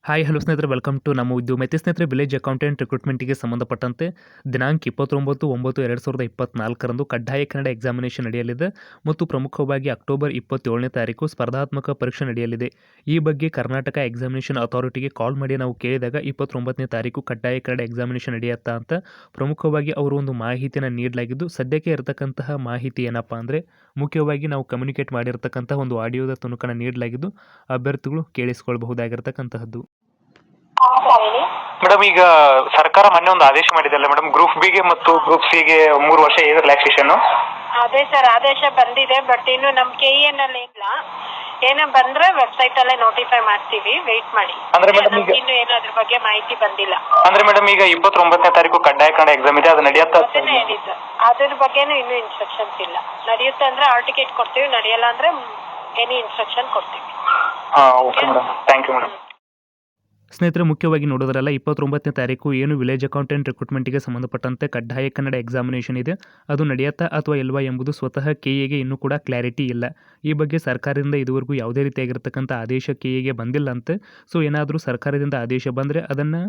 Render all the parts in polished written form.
Hi hello ಸ್ನೇಹಿತರೆ, welcome to ನಮ್ಮ ಉದ್ಯೋಗ. ಸ್ನೇಹಿತರೆ, ವಿಲೇಜ್ ಅಕೌಂಟೆಂಟ್ ರಿಕ್ರೂಟ್ಮೆಂಟ್ಗೆ ಸಂಬಂಧಪಟ್ಟಂತೆ ದಿನಾಂಕ 29/9/2024 ಕಡ್ಡಾಯ ಕನ್ನಡ ಎಕ್ಸಾಮಿನೇಷನ್ ನಡೆಯಲಿದೆ ಮತ್ತು ಪ್ರಮುಖವಾಗಿ ಅಕ್ಟೋಬರ್ 27ನೇ ತಾರೀಕು ಸ್ಪರ್ಧಾತ್ಮಕ ಪರೀಕ್ಷೆ ನಡೆಯಲಿದೆ. ಈ ಬಗ್ಗೆ ಕರ್ನಾಟಕ ಎಕ್ಸಾಮಿನೇಷನ್ ಅಥಾರಿಟಿಗೆ ಕಾಲ್ ಮಾಡಿ ನಾವು ಕೇಳಿದಾಗ 29ನೇ ತಾರೀಕು ಕಡ್ಡಾಯ ಕನ್ನಡ ಎಕ್ಸಾಮಿನೇಷನ್ ನಡೆಯುತ್ತಾ ಅಂತ ಪ್ರಮುಖವಾಗಿ ಅವರು ಒಂದು ಮಾಹಿತಿಯನ್ನು ನೀಡಲಾಗಿದ್ದು, ಸದ್ಯಕ್ಕೆ ಇರತಕ್ಕಂತಹ ಮಾಹಿತಿ ಏನಪ್ಪ ಅಂದರೆ ಮುಖ್ಯವಾಗಿ ನಾವು ಕಮ್ಯುನಿಕೇಟ್ ಮಾಡಿರ್ತಕ್ಕಂಥ ಒಂದು ಆಡಿಯೋದ ತುಣುಕನ್ನು ನೀಡಲಾಗಿದ್ದು ಅಭ್ಯರ್ಥಿಗಳು ಕೇಳಿಸಿಕೊಳ್ಳಬಹುದಾಗಿರ್ತಕ್ಕಂತಹದ್ದು. ಮೇಡಮ್, ಈಗ ಸರ್ಕಾರ ಮೊನ್ನೆ ಒಂದು ಆದೇಶ ಮಾಡಿದಲ್ಲ ಮೇಡಮ್, ಗ್ರೂಪ್ ಬಿ ಗೆ ಮತ್ತು ಗ್ರೂಪ್ ಸಿ ಗೆ 3 ವರ್ಷ ಏಜ್ ರಿಲ್ಯಾಕ್ಸೇಷನ್. ಅದೇ ಸರ್, ಆದೇಶ ಬಂದಿದೆ. ಬಟ್ ಇನ್ನು ನಮ್ KEN ಅಲ್ಲಿ ಇಲ್ಲ. ಏನೋ ಬಂದ್ರೆ ವೆಬ್ಸೈಟ್ ಅಲ್ಲೇ ನೋಟಿಫೈ ಮಾಡ್ತೀವಿ, ವೇಟ್ ಮಾಡಿ. ಅಂದ್ರೆ ಮೇಡಮ್ ಈಗ ಇನ್ನು ಏನಾದ್ರ ಬಗ್ಗೆ ಮಾಹಿತಿ ಬಂದಿಲ್ಲ. ಅಂದ್ರೆ ಮೇಡಮ್ ಈಗ 29ನೇ ತಾರೀಕು ಕಡ್ಡಾಯ ಕನ್ನಡ ಎಕ್ಸಾಮ್ ಇದೆ, ಅದು ನಡೆಯುತ್ತಾ? ಅದನ್ನೇ ಹೇಳಿದ್ದು, ಅದ್ರ ಬಗ್ಗೆನೂ ಇನ್ನೂ ಇನ್ಸ್ಟ್ರಕ್ಷನ್ಸ್ ಇಲ್ಲ. ನಡೆಯುತ್ತೆ ಅಂದ್ರೆ ಹಾಲ್ ಟಿಕೆಟ್ ಕೊಡ್ತೀವಿ, ನಡೆಯಲ್ಲ ಅಂದ್ರೆ ಎನಿ ಇನ್ಸ್ಟ್ರಕ್ಷನ್ ಕೊಡ್ತೀವಿ. Okay madam, thank you madam. ಸ್ನೇಹಿತರೆ, ಮುಖ್ಯವಾಗಿ ನೋಡೋದ್ರಲ್ಲ 29ನೇ ತಾರೀಕು ಏನು ವಿಲೇಜ್ ಅಕೌಂಟೆಂಟ್ ರಿಕ್ರೂಟ್ಮೆಂಟ್ಗೆ ಸಂಬಂಧಪಟ್ಟಂತೆ ಕಡ್ಡಾಯ ಕನ್ನಡ ಎಕ್ಸಾಮಿನೇಷನ್ ಇದೆ, ಅದು ನಡೆಯುತ್ತಾ ಅಥವಾ ಇಲ್ವಾ ಎಂಬುದು ಸ್ವತಃ KEಗೆ ಇನ್ನೂ ಕೂಡ ಕ್ಲಾರಿಟಿ ಇಲ್ಲ. ಈ ಬಗ್ಗೆ ಸರ್ಕಾರದಿಂದ ಇದುವರೆಗೂ ಯಾವುದೇ ರೀತಿಯಾಗಿರ್ತಕ್ಕಂಥ ಆದೇಶ KEಗೆ ಬಂದಿಲ್ಲ ಅಂತೆ. ಸೊ ಏನಾದರೂ ಸರ್ಕಾರದಿಂದ ಆದೇಶ ಬಂದರೆ ಅದನ್ನು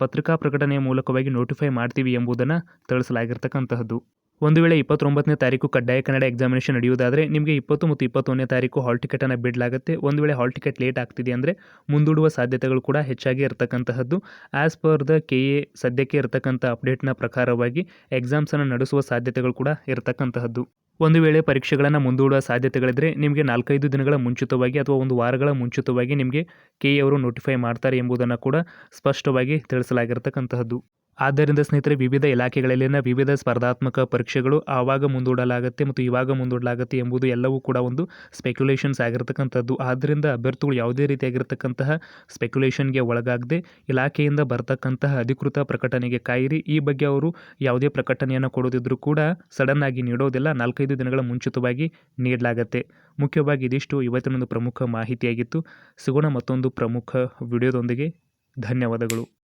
ಪತ್ರಿಕಾ ಪ್ರಕಟಣೆಯ ಮೂಲಕವಾಗಿ ನೋಟಿಫೈ ಮಾಡ್ತೀವಿ ಎಂಬುದನ್ನು ತಿಳಿಸಲಾಗಿರ್ತಕ್ಕಂತಹದ್ದು. ಒಂದು ವೇಳೆ 29ನೇ ತಾರೀಕು ಕಡ್ಡಾಯ ಕನ್ನಡ ಎಕ್ಸಾಮಿನೇಷನ್ ನಡೆಯುವುದಾದರೆ ನಿಮಗೆ 20 ಮತ್ತು 21ನೇ ತಾರೀಕು ಹಾಲ್ ಟಿಕೆಟನ್ನು ಬಿಡಲಾಗುತ್ತೆ. ಒಂದು ವೇಳೆ ಹಾಲ್ ಟಿಕೆಟ್ ಲೇಟ್ ಆಗ್ತಿದೆ ಅಂದರೆ ಮುಂದೂಡುವ ಸಾಧ್ಯತೆಗಳು ಕೂಡ ಹೆಚ್ಚಾಗಿ ಇರತಕ್ಕಂತಹದ್ದು. ಆ್ಯಸ್ ಪರ್ ದ KE ಸದ್ಯಕ್ಕೆ ಇರತಕ್ಕಂಥ ಅಪ್ಡೇಟ್ನ ಪ್ರಕಾರವಾಗಿ ಎಕ್ಸಾಮ್ಸನ್ನು ನಡೆಸುವ ಸಾಧ್ಯತೆಗಳು ಕೂಡ ಇರತಕ್ಕಂತಹದ್ದು. ಒಂದು ವೇಳೆ ಪರೀಕ್ಷೆಗಳನ್ನು ಮುಂದೂಡುವ ಸಾಧ್ಯತೆಗಳಿದ್ದರೆ ನಿಮಗೆ 4-5 ದಿನಗಳ ಮುಂಚಿತವಾಗಿ ಅಥವಾ ಒಂದು ವಾರಗಳ ಮುಂಚಿತವಾಗಿ ನಿಮಗೆ KE ಅವರು ನೋಟಿಫೈ ಮಾಡ್ತಾರೆ ಎಂಬುದನ್ನು ಕೂಡ ಸ್ಪಷ್ಟವಾಗಿ ತಿಳಿಸಲಾಗಿರ್ತಕ್ಕಂತಹದ್ದು. ಆದ್ದರಿಂದ ಸ್ನೇಹಿತರೆ, ವಿವಿಧ ಇಲಾಖೆಗಳಲ್ಲಿನ ವಿವಿಧ ಸ್ಪರ್ಧಾತ್ಮಕ ಪರೀಕ್ಷೆಗಳು ಆವಾಗ ಮುಂದೂಡಲಾಗುತ್ತೆ ಮತ್ತು ಇವಾಗ ಮುಂದೂಡಲಾಗುತ್ತೆ ಎಂಬುದು ಎಲ್ಲವೂ ಕೂಡ ಒಂದು ಸ್ಪೆಕ್ಯುಲೇಷನ್ಸ್ ಆಗಿರ್ತಕ್ಕಂಥದ್ದು. ಆದ್ದರಿಂದ ಅಭ್ಯರ್ಥಿಗಳು ಯಾವುದೇ ರೀತಿಯಾಗಿರ್ತಕ್ಕಂತಹ ಸ್ಪೆಕ್ಯುಲೇಷನ್ಗೆ ಒಳಗಾಗದೆ ಇಲಾಖೆಯಿಂದ ಬರ್ತಕ್ಕಂತಹ ಅಧಿಕೃತ ಪ್ರಕಟಣೆಗೆ ಕಾಯಿರಿ. ಈ ಬಗ್ಗೆ ಅವರು ಯಾವುದೇ ಪ್ರಕಟಣೆಯನ್ನು ಕೊಡೋದಿದ್ರೂ ಕೂಡ ಸಡನ್ ಆಗಿ ನೀಡೋದಿಲ್ಲ, 4-5 ದಿನಗಳ ಮುಂಚಿತವಾಗಿ ನೀಡಲಾಗುತ್ತೆ. ಮುಖ್ಯವಾಗಿ ಇದಿಷ್ಟು ಇವತ್ತಿನೊಂದು ಪ್ರಮುಖ ಮಾಹಿತಿಯಾಗಿತ್ತು. ಸಿಗೋಣ ಮತ್ತೊಂದು ಪ್ರಮುಖ ವಿಡಿಯೋದೊಂದಿಗೆ. ಧನ್ಯವಾದಗಳು.